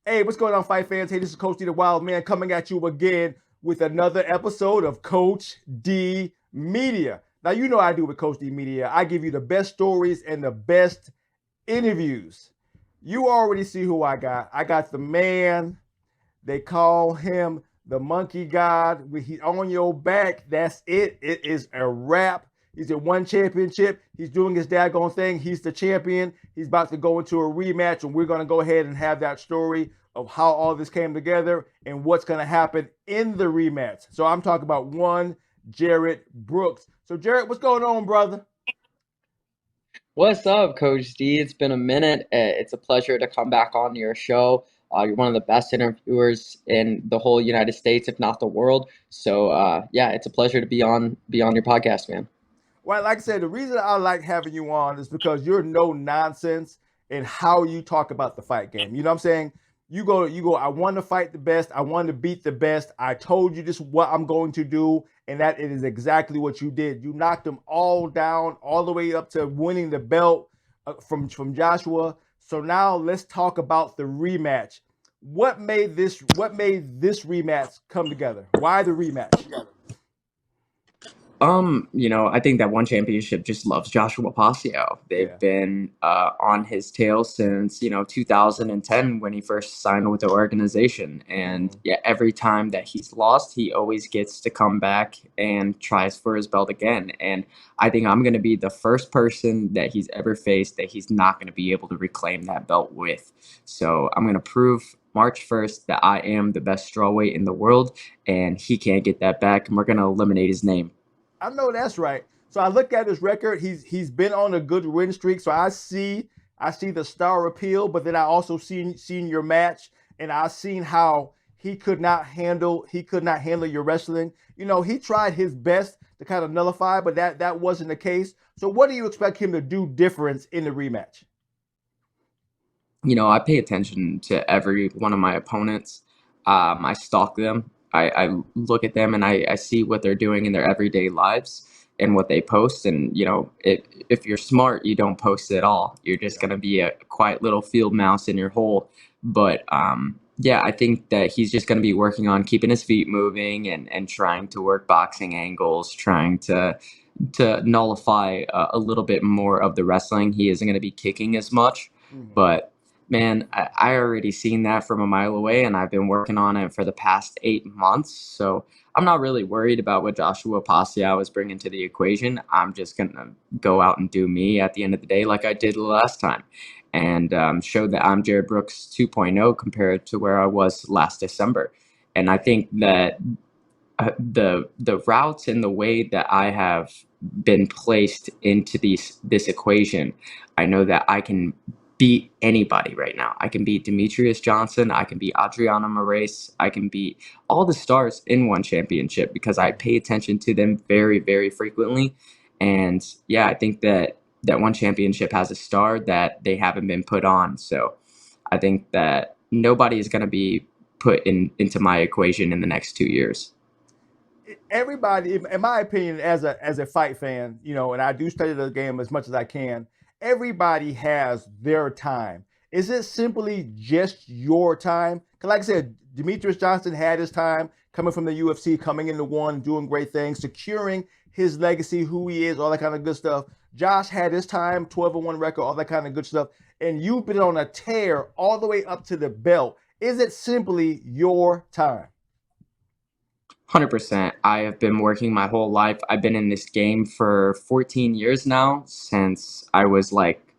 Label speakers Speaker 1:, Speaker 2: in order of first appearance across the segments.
Speaker 1: Hey, what's going on, fight fans? Hey, this is Coach D, the Wild Man, coming at you again with another episode of Coach D Media. Now, you know I do with Coach D Media. I give you the best stories and the best interviews. You already see who I got. I got the man. They call him the Monkey God. When he's on your back, that's it. It is a wrap. He's in one championship. He's doing his daggone thing. He's the champion. He's about to go into a rematch, and we're going to go ahead and have that story of how all this came together and what's going to happen in the rematch. So I'm talking about one Jared Brooks. So, Jared, what's going on, brother?
Speaker 2: What's up, Coach D? It's been a minute. It's a pleasure to come back on your show. You're one of the best interviewers in the whole United States, if not the world. So, yeah, it's a pleasure to be on your podcast, man.
Speaker 1: Well, like I said, the reason I like having you on is because you're no nonsense in how you talk about the fight game. You know what I'm saying? You go, I want to fight the best. I want to beat the best. I told you this is what I'm going to do, and that it is exactly what you did. You knocked them all down, all the way up to winning the belt from Joshua. So now let's talk about the rematch. What made this rematch come together? Why the rematch?
Speaker 2: I think that one championship just loves Joshua Pacio. They've
Speaker 1: Yeah.
Speaker 2: been on his tail since 2010 when he first signed with the organization, and
Speaker 1: Mhm.
Speaker 2: yeah, every time that he's lost, he always gets to come back and tries for his belt again. And I think I'm going to be the first person that he's ever faced that he's not going to be able to reclaim that belt with. So I'm going to prove March 1st that I am the best strawweight in the world, and he can't get that back, and we're going to eliminate his name.
Speaker 1: I know that's right. So I look at his record. He's been on a good win streak. So I see the star appeal, but then I also seen your match, and I seen how he could not handle your wrestling. He tried his best to kind of nullify, but that wasn't the case. So what do you expect him to do different in the rematch?
Speaker 2: I pay attention to every one of my opponents. I stalk them. I look at them and I see what they're doing in their everyday lives and what they post. And, if you're smart, you don't post at all. You're just
Speaker 1: Yeah.
Speaker 2: going to be a quiet little field mouse in your hole. But yeah, I think that he's just going to be working on keeping his feet moving and trying to work boxing angles, trying to nullify a little bit more of the wrestling. He isn't going to be kicking as much,
Speaker 1: Mhm.
Speaker 2: but man, I already seen that from a mile away, and I've been working on it for the past 8 months. So I'm not really worried about what Joshua Pacio is bringing to the equation. I'm just gonna go out and do me at the end of the day, like I did last time, and show that I'm Jared Brooks 2.0 compared to where I was last December. And I think that the routes and the way that I have been placed into this equation, I know that I can beat anybody right now. I can beat Demetrious Johnson. I can beat Adriana Moraes. I can beat all the stars in one championship because I pay attention to them very, very frequently. And yeah, I think that one championship has a star that they haven't been put on. So I think that nobody is going to be put into my equation in the next 2 years.
Speaker 1: Everybody, in my opinion, as a fight fan, and I do study the game as much as I can. Everybody has their time. Is it simply just your time? Because, like I said, Demetrious Johnson had his time coming from the UFC, coming into one, doing great things, securing his legacy, who he is, all that kind of good stuff. Josh had his time, 12-1 record, all that kind of good stuff. And you've been on a tear all the way up to the belt. Is it simply your time?
Speaker 2: 100%. I have been working my whole life. I've been in this game for 14 years now, since I was like,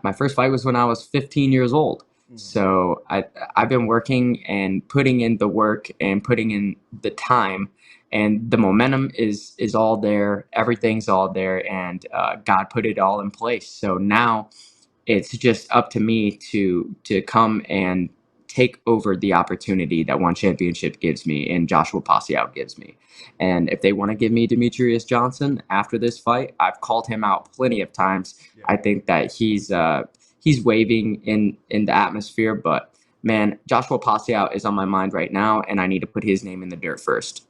Speaker 2: my first fight was when I was 15 years old.
Speaker 1: Mhm.
Speaker 2: So I've been working and putting in the work and putting in the time, and the momentum is all there. Everything's all there, and God put it all in place. So now it's just up to me to come and take over the opportunity that one championship gives me and Joshua Pacio gives me. And if they want to give me Demetrious Johnson after this fight, I've called him out plenty of times.
Speaker 1: Yeah.
Speaker 2: I think that he's waving in the atmosphere, but man, Joshua Pacio is on my mind right now, and I need to put his name in the dirt first.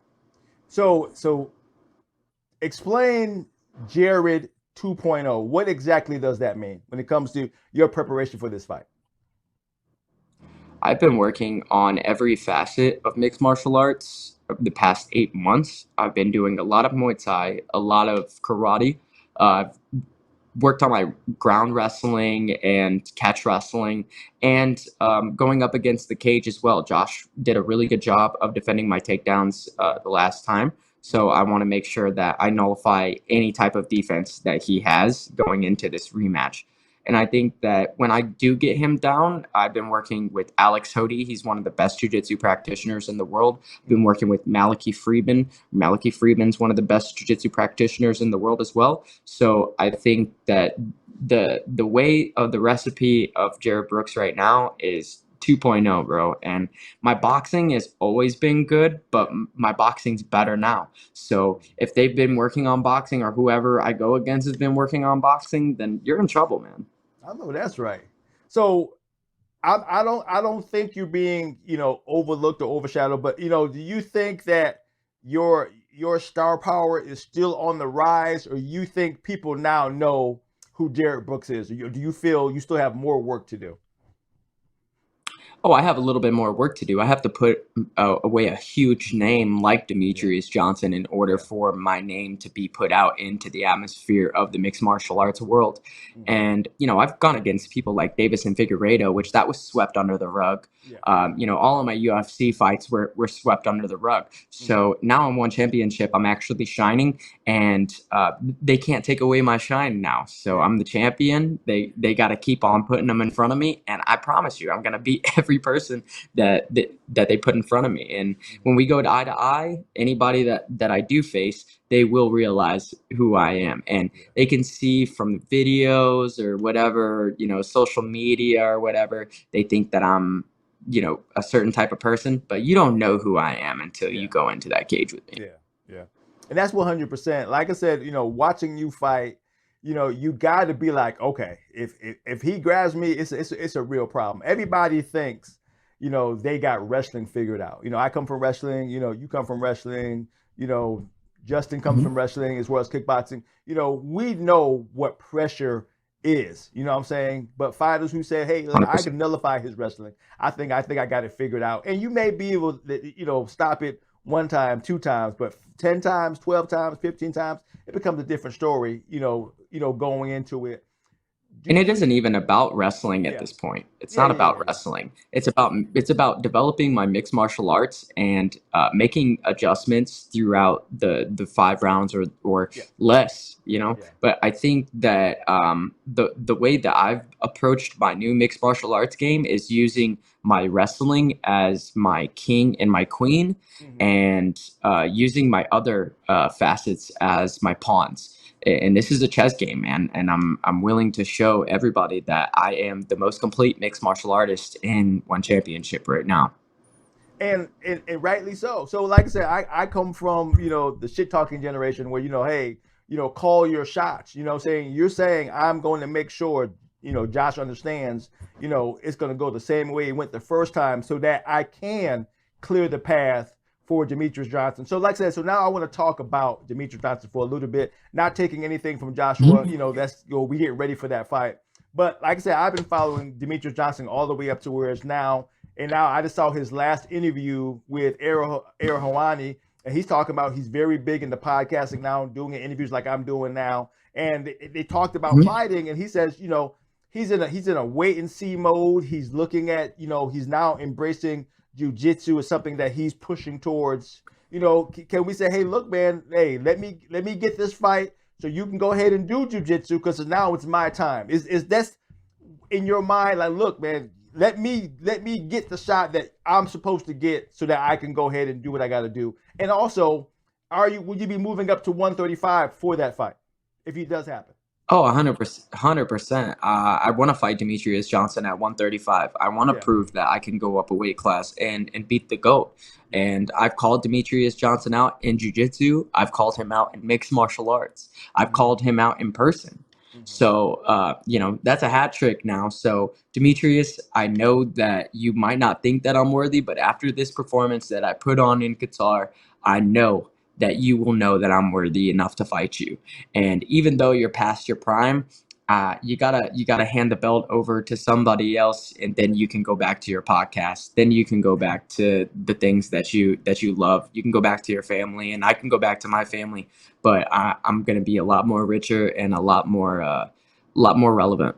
Speaker 1: So explain Jared 2.0. What exactly does that mean when it comes to your preparation for this fight?
Speaker 2: I've been working on every facet of mixed martial arts the past 8 months. I've been doing a lot of Muay Thai, a lot of karate. I've worked on my ground wrestling and catch wrestling, and going up against the cage as well. Josh did a really good job of defending my takedowns the last time. So I want to make sure that I nullify any type of defense that he has going into this rematch. And I think that when I do get him down, I've been working with Alex Hody. He's one of the best jiu-jitsu practitioners in the world. I've been working with Maliki Friedman. Maliki Friedman's one of the best jiu-jitsu practitioners in the world as well. So I think that the way of the recipe of Jared Brooks right now is 2.0, bro. And my boxing has always been good, but my boxing's better now. So if they've been working on boxing, or whoever I go against has been working on boxing, then you're in trouble, man.
Speaker 1: I know that's right. So I don't think you're being, overlooked or overshadowed, but do you think that your star power is still on the rise, or you think people now know who Derek Brooks is? Or do you feel you still have more work to do?
Speaker 2: Oh, I have a little bit more work to do. I have to put away a huge name like
Speaker 1: Yeah,
Speaker 2: Demetrious Johnson in order
Speaker 1: yeah.
Speaker 2: for my name to be put out into the atmosphere of the mixed martial arts world.
Speaker 1: Hmm.
Speaker 2: And, I've gone against people like Davis and Figueiredo, which that was swept under the rug.
Speaker 1: Yeah.
Speaker 2: All of my UFC fights were swept under the rug.
Speaker 1: Hmm.
Speaker 2: So now I'm one championship. I'm actually shining, and they can't take away my shine now. So
Speaker 1: Yeah.
Speaker 2: I'm the champion. They got to keep on putting them in front of me, and I promise you, I'm gonna beat every person that they put in front of me. And
Speaker 1: Hmm.
Speaker 2: when we go to eye, anybody that I do face, they will realize who I am, and
Speaker 1: Yeah.
Speaker 2: they can see from the videos or whatever, social media or whatever. They think that I'm, a certain type of person, but you don't know who I am until you
Speaker 1: Yeah.
Speaker 2: go into that cage with me.
Speaker 1: Yeah, yeah. And that's 100%. Like I said, watching you fight, you got to be like, okay, if he grabs me, it's a real problem. Everybody thinks, they got wrestling figured out. I come from wrestling, you come from wrestling, you know, Justin comes from
Speaker 2: Mhm.
Speaker 1: wrestling as well as kickboxing. We know what pressure is, you know what I'm saying? But fighters who say, hey, look, I
Speaker 2: 100%.
Speaker 1: can nullify his wrestling. I think I got it figured out. And you may be able to, stop it one time, two times, but 10 times, 12 times, 15 times, it becomes a different story, going into it. Do
Speaker 2: And it
Speaker 1: you
Speaker 2: isn't even about wrestling at
Speaker 1: Yeah.
Speaker 2: this point. It's
Speaker 1: Yeah,
Speaker 2: not
Speaker 1: yeah, yeah,
Speaker 2: about
Speaker 1: yeah, yeah.
Speaker 2: wrestling. It's about developing my mixed martial arts and making adjustments throughout the 5 rounds or
Speaker 1: Yeah.
Speaker 2: less.
Speaker 1: Yeah.
Speaker 2: But I think that the way that I've approached my new mixed martial arts game is using my wrestling as my king and my queen,
Speaker 1: Hmm.
Speaker 2: and using my other facets as my pawns. And this is a chess game, man. And I'm willing to show everybody that I am the most complete mixed martial artist in one championship right now.
Speaker 1: And rightly so. So like I said, I come from, the shit talking generation where, hey, call your shots, saying you're saying I'm going to make sure, Josh understands, it's going to go the same way it went the first time so that I can clear the path for Demetrious Johnson. So like I said, so now I want to talk about Demetrious Johnson for a little bit, not taking anything from Joshua,
Speaker 2: Mhm.
Speaker 1: that's, we get ready for that fight. But like I said, I've been following Demetrious Johnson all the way up to where it's now, and now I just saw his last interview with Errol Hawani, and he's talking about he's very big into podcasting now, doing interviews like I'm doing now. And they talked about
Speaker 2: Mhm.
Speaker 1: fighting, and he says, he's in a wait and see mode. He's looking at, he's now embracing jujitsu as something that he's pushing towards. Can we say, hey, look, man, hey, let me get this fight so you can go ahead and do jujitsu because now it's my time. Is that in your mind, like, look, man, let me get the shot that I'm supposed to get so that I can go ahead and do what I got to do. And also, would you be moving up to 135 for that fight if it does happen?
Speaker 2: Oh, 100%. 100%. I want to fight Demetrious Johnson at 135. I want to
Speaker 1: Yeah,
Speaker 2: prove that I can go up a weight class and beat the GOAT.
Speaker 1: yeah.
Speaker 2: And I've called Demetrious Johnson out in jiu-jitsu. I've called him out in mixed martial arts. I've
Speaker 1: Mm-hmm.
Speaker 2: called him out in person.
Speaker 1: Mm-hmm.
Speaker 2: So, that's a hat trick now. So, Demetrius, I know that you might not think that I'm worthy, but after this performance that I put on in Qatar, I know that you will know that I'm worthy enough to fight you. And even though you're past your prime, you gotta hand the belt over to somebody else, and then you can go back to your podcast. Then you can go back to the things that you love. You can go back to your family, and I can go back to my family. But I'm gonna be a lot more richer and a lot more relevant.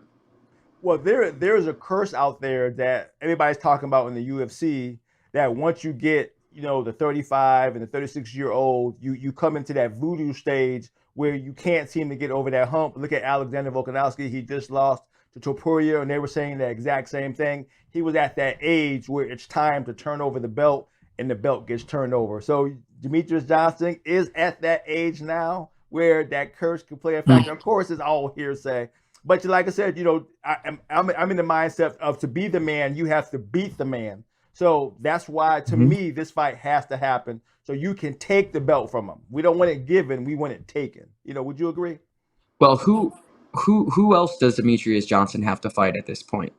Speaker 1: Well, there's a curse out there that everybody's talking about in the UFC that once you get, the 35 and the 36-year old, you come into that voodoo stage where you can't seem to get over that hump. Look at Alexander Volkanovski; he just lost to Topuria, and they were saying the exact same thing. He was at that age where it's time to turn over the belt, and the belt gets turned over. So Demetrious Johnson is at that age now where that curse could play a factor. Of course, it's all hearsay, but like I said, I'm in the mindset of to be the man, you have to beat the man. So that's why, to
Speaker 2: Mhm.
Speaker 1: me, this fight has to happen so you can take the belt from him. We don't want it given, we want it taken. Would you agree?
Speaker 2: Well, who else does Demetrious Johnson have to fight at this point?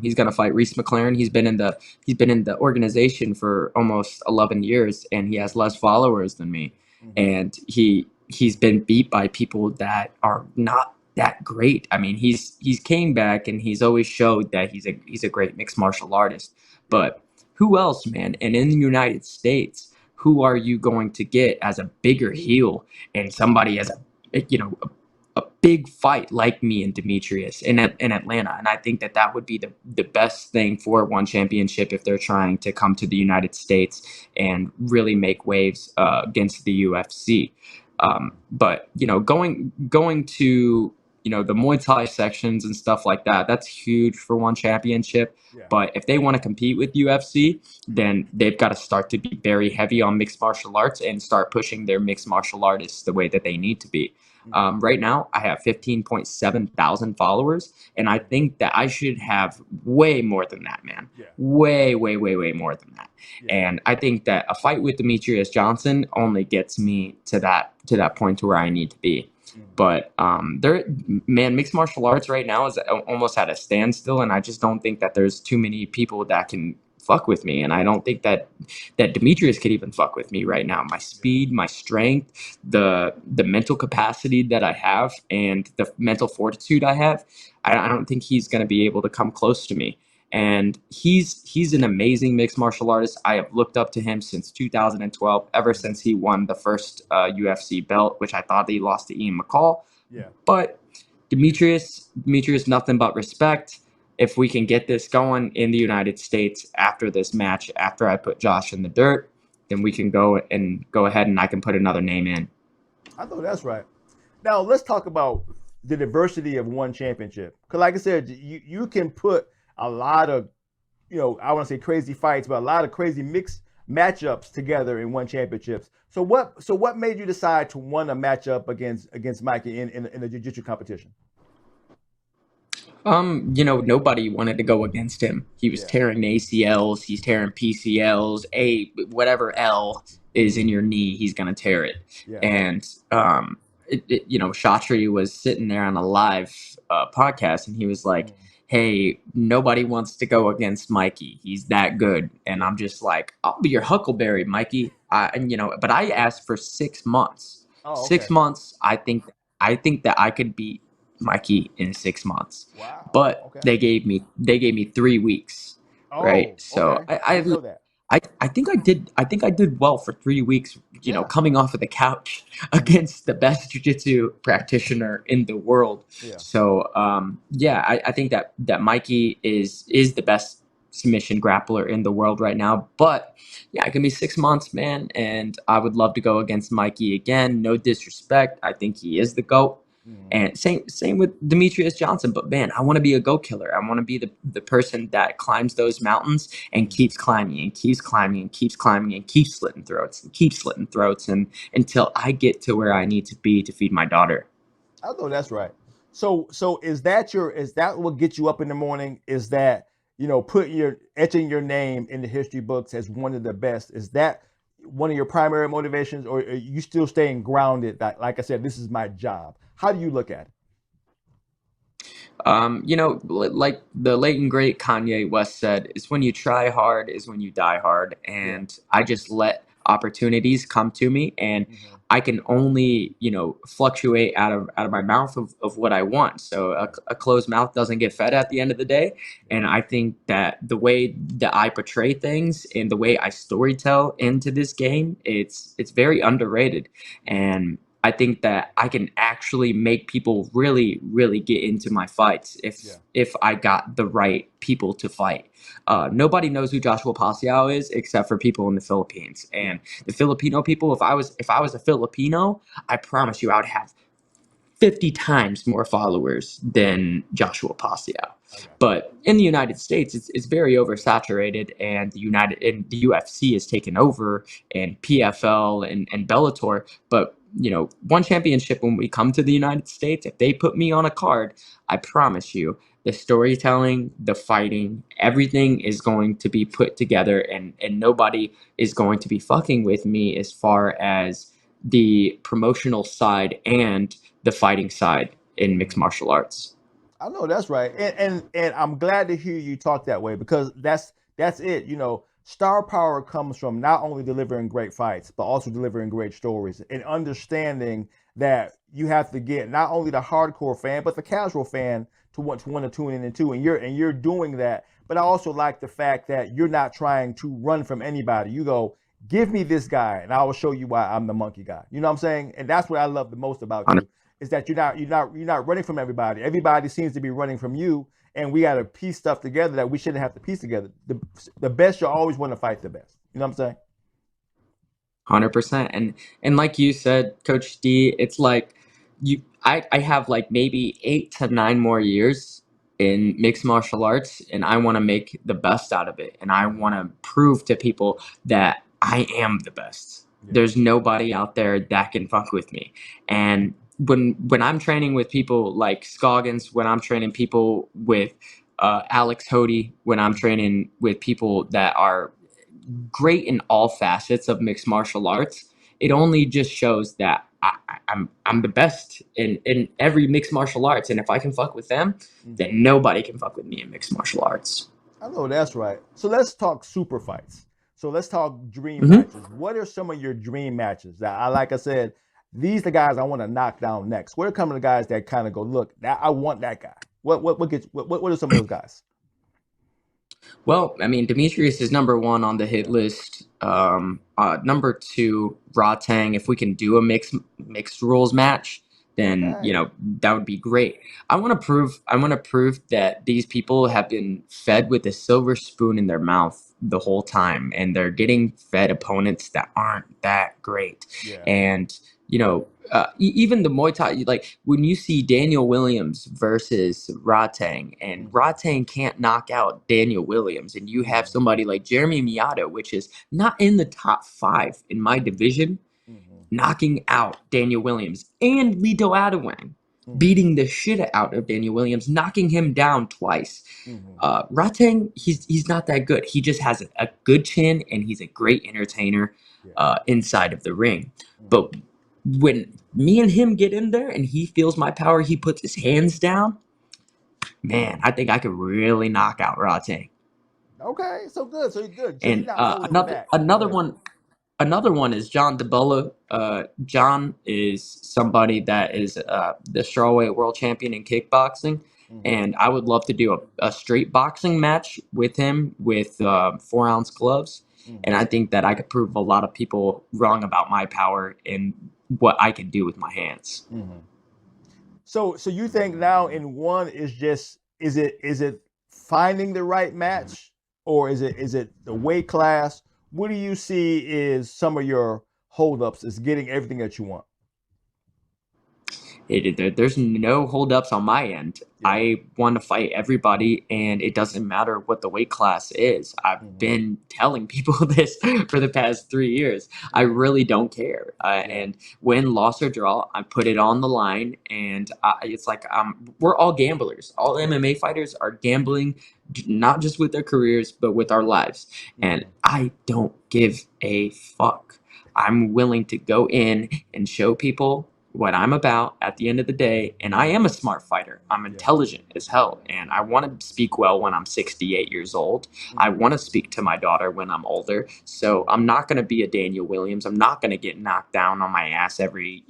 Speaker 2: He's gonna fight Reese McLaren. He's been in the organization for almost 11 years, and he has less followers than me.
Speaker 1: Mm-hmm.
Speaker 2: And he's been beat by people that are not that great. I mean, he's came back and he's always showed that he's a great mixed martial artist.
Speaker 1: Yeah.
Speaker 2: But who else, man? And in the United States, who are you going to get as a bigger heel and somebody as a big fight like me and Demetrius in Atlanta? And I think that would be the best thing for one championship if they're trying to come to the United States and really make waves against the UFC. But going to the Muay Thai sections and stuff like that, that's huge for one championship.
Speaker 1: Yeah.
Speaker 2: But if they want to compete with UFC, then they've got to start to be very heavy on mixed martial arts and start pushing their mixed martial artists the way that they need to be.
Speaker 1: Mm-hmm.
Speaker 2: Right now, I have 15.7 thousand followers, and I
Speaker 1: Mm-hmm.
Speaker 2: think that I should have way more than that, man.
Speaker 1: Yeah.
Speaker 2: Way, way, way, way more than that.
Speaker 1: Yeah.
Speaker 2: And I think that a fight with Demetrius Johnson only gets me to that point to where I need to be.
Speaker 1: Mm-hmm.
Speaker 2: But man, mixed martial arts right now is almost at a standstill, and I just don't think that there's too many people that can fuck with me, and I don't think that Demetrius could even fuck with me right now. My
Speaker 1: Yeah.
Speaker 2: speed, my strength, the mental capacity that I have, and the mental fortitude I have, I don't think he's going to be able to come close to me. And he's an amazing mixed martial artist. I have looked up to him since 2012, ever
Speaker 1: Mm-hmm.
Speaker 2: since he won the first UFC belt, which I thought he lost to Ian McCall.
Speaker 1: Yeah.
Speaker 2: But Demetrius, nothing but respect. If we can get this going in the United States after this match, after I put Josh in the dirt, then we can go ahead and I can put another name in.
Speaker 1: I know that's right. Now let's talk about the diversity of one championship. Because, like I said, you can put a lot of, I want to say crazy fights, but a lot of crazy mixed matchups together in one championships. So what made you decide to want a matchup against Mikey in the jiu-jitsu competition?
Speaker 2: Nobody wanted to go against him. He was
Speaker 1: Yeah.
Speaker 2: tearing ACLs, he's tearing PCLs, whatever L is in
Speaker 1: Mm-hmm.
Speaker 2: your knee, he's gonna tear it.
Speaker 1: Yeah.
Speaker 2: And Shatri was sitting there on a live podcast, and he was like,
Speaker 1: Mm.
Speaker 2: "Hey, nobody wants to go against Mikey. He's that good." And
Speaker 1: Yeah.
Speaker 2: I'm just like, "I'll be your Huckleberry, Mikey." But I asked for 6 months.
Speaker 1: Oh,
Speaker 2: Six
Speaker 1: okay.
Speaker 2: months. I think that I could beat Mikey in 6 months,
Speaker 1: Wow.
Speaker 2: but
Speaker 1: Okay.
Speaker 2: they gave me 3 weeks, right?
Speaker 1: Oh,
Speaker 2: So
Speaker 1: okay. I
Speaker 2: I
Speaker 1: didn't know that.
Speaker 2: I think I did well for 3 weeks.
Speaker 1: Yeah.
Speaker 2: Coming off of the couch
Speaker 1: Mm-hmm.
Speaker 2: against the best jiu-jitsu practitioner in the world.
Speaker 1: Yeah.
Speaker 2: So yeah, I think that Mikey is the best submission grappler in the world right now. But yeah, it can be 6 months, man, and I would love to go against Mikey again. No disrespect, I think he is the GOAT.
Speaker 1: Mm-hmm.
Speaker 2: And same with Demetrius Johnson. But man, I want to be a go killer. I want to be the person that climbs those mountains and
Speaker 1: Mm-hmm.
Speaker 2: keeps climbing and keeps climbing and keeps climbing and keeps slitting throats and keeps slitting throats and until I get to where I need to be to feed my daughter.
Speaker 1: I know that's right. So is that what gets you up in the morning? Is that putting your etching your name in the history books as one of the best? Is that one of your primary motivations, or are you still staying grounded? That, like I said, this is my job. How do you look at it?
Speaker 2: Like the late and great Kanye West said, "It's when you try hard is when you die hard."
Speaker 1: Yeah.
Speaker 2: And I just let opportunities come to me, and
Speaker 1: Hmm.
Speaker 2: I can only, fluctuate out of my mouth of what I want. So a closed mouth doesn't get fed at the end of the day. And I think that the way that I portray things and the way I storytell into this game, it's very underrated. And I think that I can actually make people really, really get into my fights
Speaker 1: Yeah.
Speaker 2: if I got the right people to fight. Nobody knows who Joshua Pacio is except for people in the Philippines.
Speaker 1: Yeah.
Speaker 2: And the Filipino people, if I was a Filipino, I promise you I would have 50 times more followers than Joshua Pacio.
Speaker 1: I got you.
Speaker 2: But in the United States, it's very oversaturated, and the UFC has taken over, and PFL and Bellator. But one championship when we come to the United States, if they put me on a card, I promise you, the storytelling, the fighting, everything is going to be put together, and nobody is going to be fucking with me as far as the promotional side and the fighting side in mixed martial arts.
Speaker 1: I know that's right, and I'm glad to hear you talk that way because that's it. Star power comes from not only delivering great fights but also delivering great stories and understanding that you have to get not only the hardcore fan but the casual fan to want to tune in too, and you're doing that. But I also like the fact that you're not trying to run from anybody. You go, give me this guy, and I will show you why I'm the monkey guy. You know what I'm saying? And that's what I love the most about you is that you're not running from everybody. Everybody seems to be running from you, and we got to piece stuff together that we shouldn't have to piece together. The best you always want to fight the best. You know what I'm saying?
Speaker 2: 100%. And like you said, Coach D, it's like I have like maybe 8 to 9 more years in mixed martial arts, and I want to make the best out of it, and I want to prove to people that I am the best.
Speaker 1: Yeah.
Speaker 2: There's nobody out there that can fuck with me. And when I'm training with people like Scoggins, when I'm training people with Alex Hody, when I'm training with people that are great in all facets of mixed martial arts, it only just shows that I'm the best in every mixed martial arts, and if I can fuck with them, then nobody can fuck with me in mixed martial arts.
Speaker 1: I know that's right. So let's talk super fights. So let's talk dream
Speaker 2: Mm-hmm.
Speaker 1: matches. What are some of your dream matches that like I said, these are the guys I want to knock down next? What are some of the guys that kind of go, look, that I want that guy? What are some of those guys?
Speaker 2: Well, I mean, Demetrious is number one on the hit
Speaker 1: Yeah.
Speaker 2: list. Number two, Tang. If we can do a mixed rules match, then
Speaker 1: Okay.
Speaker 2: that would be great. I want to prove. I want to prove that these people have been fed with a silver spoon in their mouth the whole time, and they're getting fed opponents that aren't that great.
Speaker 1: Yeah.
Speaker 2: And even the Muay Thai, like when you see Daniel Williams versus Ratang, and Ratang can't knock out Daniel Williams, and you have somebody like Jeremy Miata, which is not in the top 5 in my division,
Speaker 1: Mm-hmm.
Speaker 2: knocking out Daniel Williams, and Lito Adewang
Speaker 1: Mm-hmm.
Speaker 2: beating the shit out of Daniel Williams, knocking him down twice.
Speaker 1: Mm-hmm.
Speaker 2: Ratang, he's not that good. He just has a good chin, and he's a great entertainer
Speaker 1: Yeah.
Speaker 2: inside of the ring.
Speaker 1: Mm-hmm.
Speaker 2: But when me and him get in there and he feels my power, he puts his hands down, man, I think I could really knock out Ratang.
Speaker 1: Okay, so good. So you're good. So you're
Speaker 2: And
Speaker 1: not holding
Speaker 2: another
Speaker 1: back. Go
Speaker 2: another
Speaker 1: ahead.
Speaker 2: one Another one is John DeBella. John is somebody that is the strawweight world champion in kickboxing,
Speaker 1: Mm-hmm.
Speaker 2: and I would love to do a straight boxing match with him with 4-ounce gloves. And
Speaker 1: Mm-hmm.
Speaker 2: I think that I could prove a lot of people wrong about my power and what I can do with my hands.
Speaker 1: Mm-hmm. So you think now in one is it finding the right match or is it the weight class? What do you see is some of your holdups is getting everything that you want?
Speaker 2: There's no holdups on my end.
Speaker 1: Yeah.
Speaker 2: I want to fight everybody, and it doesn't matter what the weight class is. I've
Speaker 1: Mm-hmm.
Speaker 2: been telling people this for the past 3 years. I
Speaker 1: Mm-hmm.
Speaker 2: really don't care.
Speaker 1: Yeah.
Speaker 2: And win, loss, or draw, I put it on the line, and it's like we're all gamblers. All
Speaker 1: Yeah.
Speaker 2: MMA fighters are gambling, not just with their careers, but with our lives. And
Speaker 1: Mm-hmm.
Speaker 2: I don't give a fuck. I'm willing to go in and show people what I'm about at the end of the day. And I am a smart fighter. I'm
Speaker 1: Yeah.
Speaker 2: intelligent as hell. And I want to speak well when I'm 68 years old. I
Speaker 1: Mhm.
Speaker 2: want to speak to my daughter when I'm older. So I'm not going to be a Daniel Williams. I'm not going to get knocked down on my ass every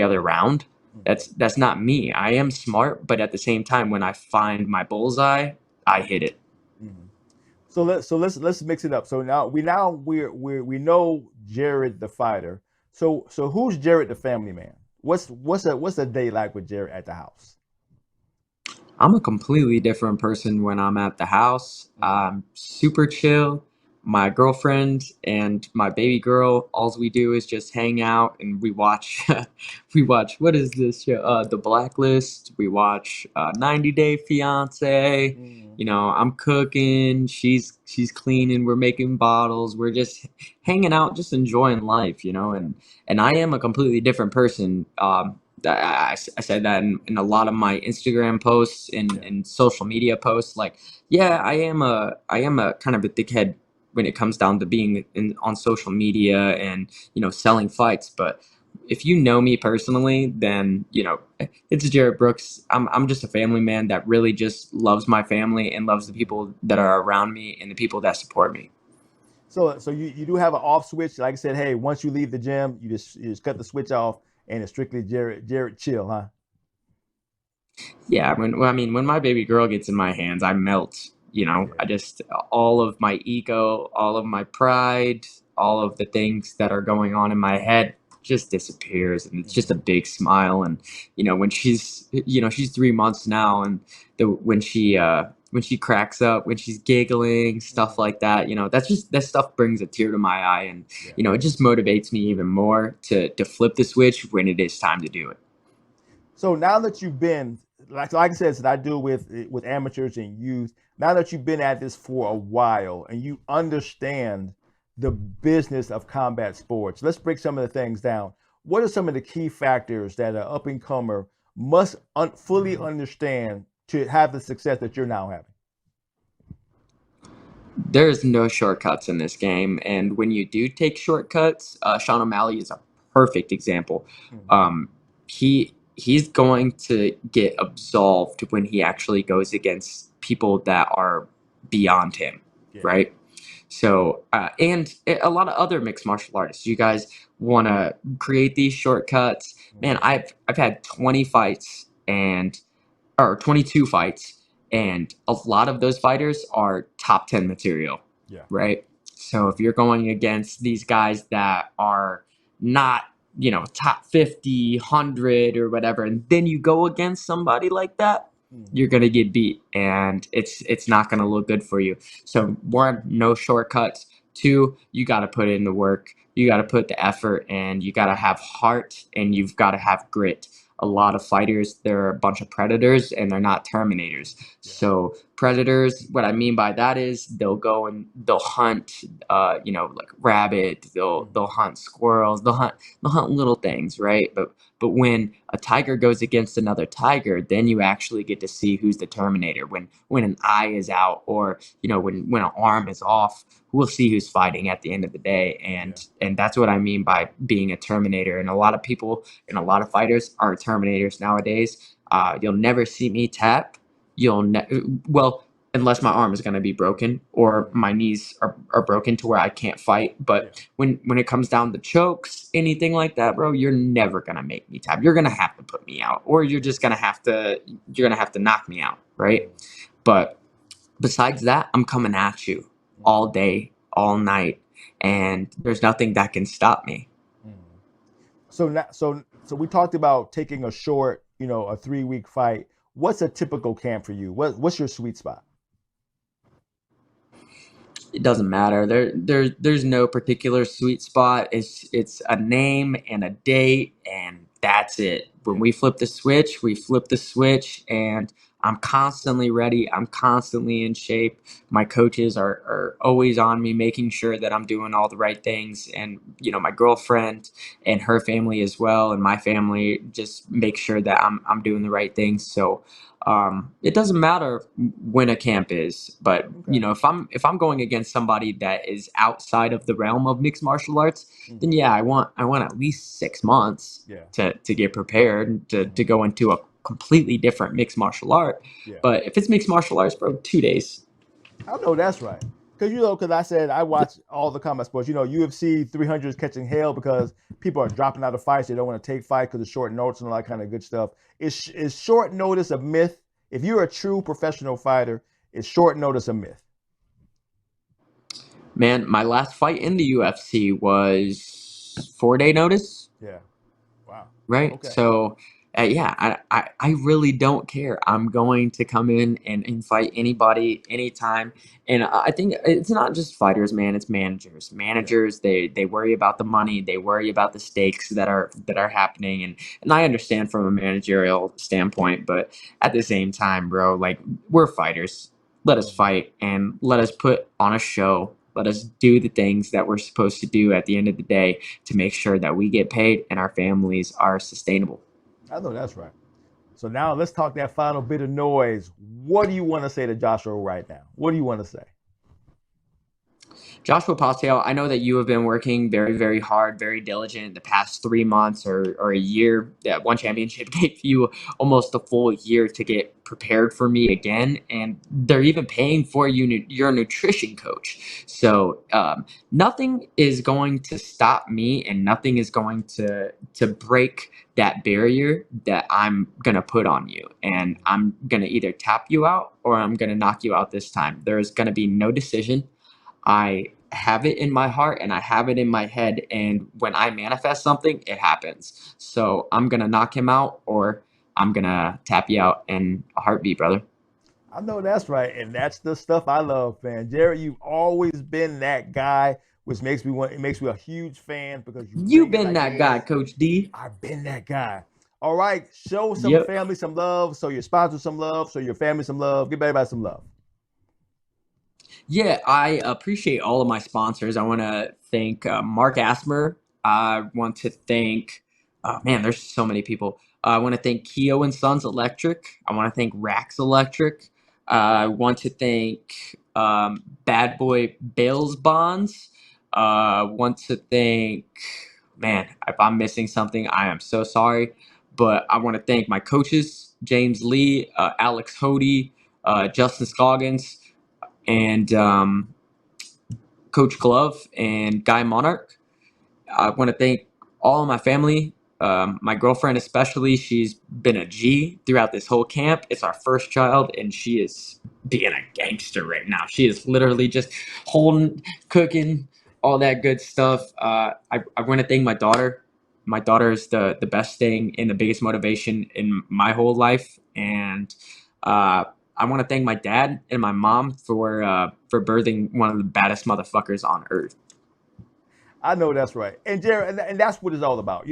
Speaker 2: other round.
Speaker 1: Mhm.
Speaker 2: That's not me. I am smart, but at the same time, when I find my bullseye, I hit it.
Speaker 1: Mhm. So let's mix it up. So we know Jared the fighter. So who's Jared the family man? What's a day like with Jared at the house?
Speaker 2: I'm a completely different person when I'm at the house.
Speaker 1: Mhm.
Speaker 2: I'm super chill. My girlfriend and my baby girl, all we do is just hang out and we watch we watch what is this show? The Blacklist. We watch 90 Day Fiance.
Speaker 1: Mhm.
Speaker 2: I'm cooking, she's cleaning, we're making bottles, we're just hanging out, just enjoying life, and I am a completely different person. I said that in a lot of my Instagram posts
Speaker 1: Yeah.
Speaker 2: and social media posts. Like, yeah, I am a kind of a dickhead when it comes down to being on social media and selling fights. But if you know me personally, then it's Jarrett Brooks. I'm just a family man that really just loves my family and loves the
Speaker 1: Mhm.
Speaker 2: people that are around me and the people that support me.
Speaker 1: So you do have an off switch. Like I said, hey, once you leave the gym, you just cut the switch off and it's strictly Jared chill, huh?
Speaker 2: Yeah, well, I mean, when my baby girl gets in my hands, I melt. I
Speaker 1: Yeah.
Speaker 2: just all of my ego, all of my pride, all of the things that are going on in my head just disappears, and it's just
Speaker 1: Mhm.
Speaker 2: a big smile. And she's 3 months now, and when she cracks up, when she's giggling, stuff
Speaker 1: Mhm.
Speaker 2: like that, that stuff brings a tear to my eye, and
Speaker 1: Yeah.
Speaker 2: it just motivates me even more to flip the switch when it is time to do it.
Speaker 1: So now that you've been, like I said, since I do with amateurs and youth, now that you've been at this for a while and you understand the business of combat sports, let's break some of the things down. What are some of the key factors that an up and comer must fully understand to have the success that you're now having?
Speaker 2: There's no shortcuts in this game, and when you do take shortcuts, Sean O'Malley is a perfect example.
Speaker 1: Mhm.
Speaker 2: He's going to get absolved when he actually goes against people that are beyond him,
Speaker 1: Yeah.
Speaker 2: right? So, and a lot of other mixed martial artists, you guys want to create these shortcuts. Man,
Speaker 1: Mhm.
Speaker 2: I've had 20 fights and or 22 fights, and a lot of those fighters are top 10 material,
Speaker 1: Yeah.
Speaker 2: right? So if you're going against these guys that are not, top 50, 100 or whatever, and then you go against somebody like that,
Speaker 1: Mhm.
Speaker 2: you're going to get beat and it's not going to look good for you. So one, no shortcuts. Two, you got to put in the work. You got to put the effort and you got to have heart and you've got to have grit. A lot of fighters, they're a bunch of predators and they're not terminators.
Speaker 1: Yeah.
Speaker 2: So predators, what I mean by that is they'll go and they'll hunt, like rabbit. They'll
Speaker 1: Mhm.
Speaker 2: hunt squirrels. They'll hunt little things, right? But when a tiger goes against another tiger, then you actually get to see who's the terminator. When an eye is out, or when an arm is off, we'll see who's fighting at the end of the day.
Speaker 1: Yeah.
Speaker 2: And that's what I mean by being a terminator. And a lot of people and a lot of fighters are terminators nowadays. You'll never see me tap. Well, unless my arm is going to be broken or
Speaker 1: Mhm.
Speaker 2: my knees are broken to where I can't fight.
Speaker 1: Yeah.
Speaker 2: But when it comes down to chokes, anything like that, bro, you're never going to make me tap. You're going to have to put me out, or you're going to have to knock me out, right?
Speaker 1: Mhm.
Speaker 2: But besides that, I'm coming at you
Speaker 1: Mhm.
Speaker 2: all day, all night, and there's nothing that can stop me.
Speaker 1: Mhm. So we talked about taking a short, a 3 week fight. What's a typical camp for you? What's your sweet spot?
Speaker 2: It doesn't matter. There's no particular sweet spot. It's a name and a date, and that's it. When
Speaker 1: Yeah.
Speaker 2: we flip the switch, we flip the switch, and I'm constantly ready. I'm constantly in shape. My coaches are always on me, making sure that I'm doing all the right things. And, my girlfriend and her family as well, and my family just make sure that I'm doing the right things. So it doesn't matter when a camp is, but
Speaker 1: Okay.
Speaker 2: if I'm going against somebody that is outside of the realm of mixed martial arts, then
Speaker 1: Mm-hmm.
Speaker 2: yeah, I want at least 6 months
Speaker 1: Yeah.
Speaker 2: to get prepared to
Speaker 1: Mm-hmm.
Speaker 2: go into a completely different mixed martial art.
Speaker 1: Yeah.
Speaker 2: But if it's mixed martial arts, bro, 2 days.
Speaker 1: I know that's right. Because I said I watch all the combat sports. UFC 300 is catching hell because people are dropping out of fights. They don't want to take fights because of short notice and all that kind of good stuff. Is short notice a myth? If you're a true professional fighter, is short notice a myth?
Speaker 2: Man, my last fight in the UFC was 4 day notice.
Speaker 1: Yeah. Wow.
Speaker 2: Right?
Speaker 1: Okay.
Speaker 2: So, yeah, I really don't care. I'm going to come in and fight anybody, anytime. And I think it's not just fighters, man. It's managers.
Speaker 1: Yeah.
Speaker 2: Managers, they worry about the money. They worry about the stakes that are happening. And I understand from a managerial standpoint, but at the same time, bro, like we're fighters. Let us
Speaker 1: Mhm.
Speaker 2: fight and let us put on a show. Let us do the things that we're supposed to do at the end of the day to make sure that we get paid and our families are sustainable.
Speaker 1: I know that's right. So now let's talk that final bit of noise. What do you want to say to Joshua right now? What do you want to say?
Speaker 2: Joshua Pacio, I know that you have been working very, very hard, very diligent the past 3 months or a year. That one championship gave you almost a full year to get prepared for me again. And they're even paying for your nutrition coach. So nothing is going to stop me and nothing is going to break that barrier that I'm going to put on you. And I'm going to either tap you out or I'm going to knock you out this time. There's going to be no decision. I have it in my heart and I have it in my head. And when I manifest something, it happens. So I'm going to knock him out or I'm going to tap you out in a heartbeat, brother.
Speaker 1: I know that's right, and that's the stuff I love, man. Jared, you've always been that guy, which makes me want. It makes me a huge fan because you
Speaker 2: You've
Speaker 1: bring it
Speaker 2: been
Speaker 1: like it
Speaker 2: that guy,
Speaker 1: is.
Speaker 2: Coach D.
Speaker 1: I've been that guy. All right, show some
Speaker 2: Yep.
Speaker 1: family some love, so your sponsor some love, so your family some love. Give everybody some love.
Speaker 2: Yeah, I appreciate all of my sponsors. I want to thank Mark Asmer. I want to thank, man, there's so many people. I want to thank Keo and Sons Electric. I want to thank Rax Electric. I want to thank Bad Boy Bales Bonds. Want to thank, man, if I'm missing something, I am so sorry. But I want to thank my coaches, James Lee, Alex Hody, Justin Scoggins, and Coach Glove and Guy Monarch. I want to thank all of my family, my girlfriend especially. She's been a G throughout this whole camp. It's our first child, and she is being a gangster right now. She is literally just holding, cooking, all that good stuff. I want to thank my daughter. My daughter is the best thing and the biggest motivation in my whole life, and uh, I want to thank my dad and my mom for birthing one of the baddest motherfuckers on earth.
Speaker 1: I know that's right, and Jared, and that's what it's all about.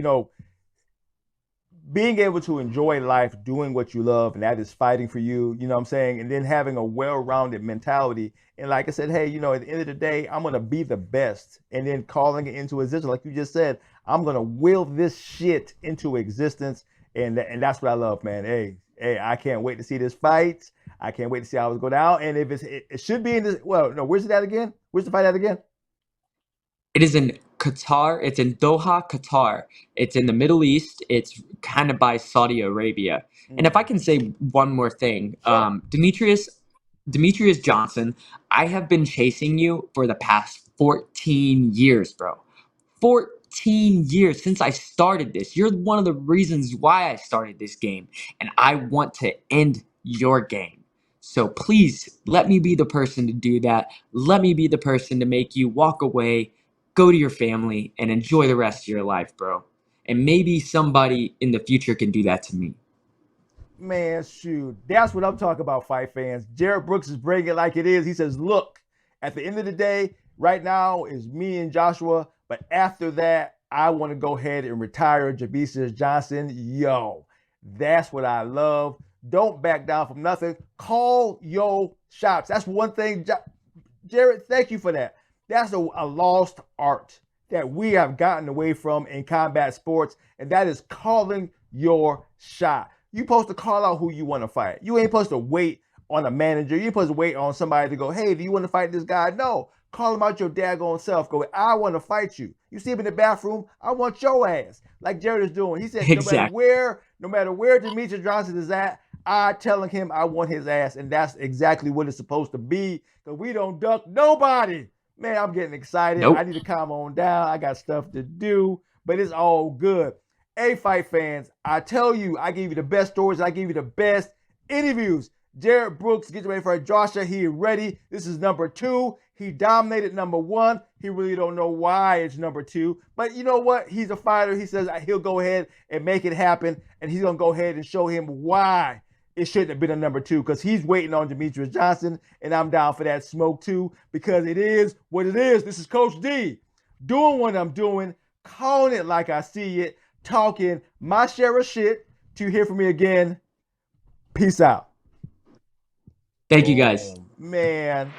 Speaker 1: Being able to enjoy life doing what you love, and that is fighting for you, you know what I'm saying? And then having a well-rounded mentality. And like I said, hey, at the end of the day, I'm gonna be the best. And then calling it into existence, like you just said, I'm gonna will this shit into existence. And that's what I love, man. Hey, I can't wait to see this fight. I can't wait to see how it go down. And if it should be in this, well, no, where's it at again? Where's the fight at again?
Speaker 2: It is in Qatar. It's in Doha, Qatar. It's in the Middle East. It's kind of by Saudi Arabia. And if I
Speaker 1: Mm,
Speaker 2: can say one more thing,
Speaker 1: sure.
Speaker 2: Demetrious Johnson, I have been chasing you for the past 14 years, bro. 14 years since I started this. You're one of the reasons why I started this game, and I want to end your game. So please let me be the person to do that. Let me be the person to make you walk away, go to your family, and enjoy the rest of your life, bro. And maybe somebody in the future can do that to me.
Speaker 1: Man, shoot. That's what I'm talking about, fight fans. Jared Brooks is bringing it like it is. He says, look, at the end of the day, right now is me and Joshua, but after that, I want to go ahead and retire Demetrious Johnson. Yo, that's what I love. Don't back down from nothing. Call your shots. That's one thing, Jared, thank you for that. That's a lost art that we have gotten away from in combat sports, and that is calling your shot. You're supposed to call out who you want to fight. You ain't supposed to wait on a manager. You're supposed to wait on somebody to go, hey, do you want to fight this guy? No. Call him out your daggone self. Go, I want to fight you. You see him in the bathroom, I want your ass. Like Jared is doing. He said,
Speaker 2: Exactly.
Speaker 1: no matter where Demetrious Johnson is at, I telling him I want his ass. And that's exactly what it's supposed to be. Because we don't duck nobody. Man, I'm getting excited.
Speaker 2: Nope.
Speaker 1: I need to calm on down. I got stuff to do, but it's all good. Hey, fight fans, I tell you, I give you the best stories. I give you the best interviews. Jared Brooks, get ready for Joshua. He is ready. This is number 2. He dominated number 1. He really don't know why it's number 2. But you know what? He's a fighter. He says he'll go ahead and make it happen. And he's going to go ahead and show him why it shouldn't have been a number 2, because he's waiting on Demetrious Johnson, and I'm down for that smoke too, because it is what it is. This is Coach D doing what I'm doing, calling it like I see it, talking my share of shit. To hear from me again, peace out.
Speaker 2: Thank you, guys.
Speaker 1: Man.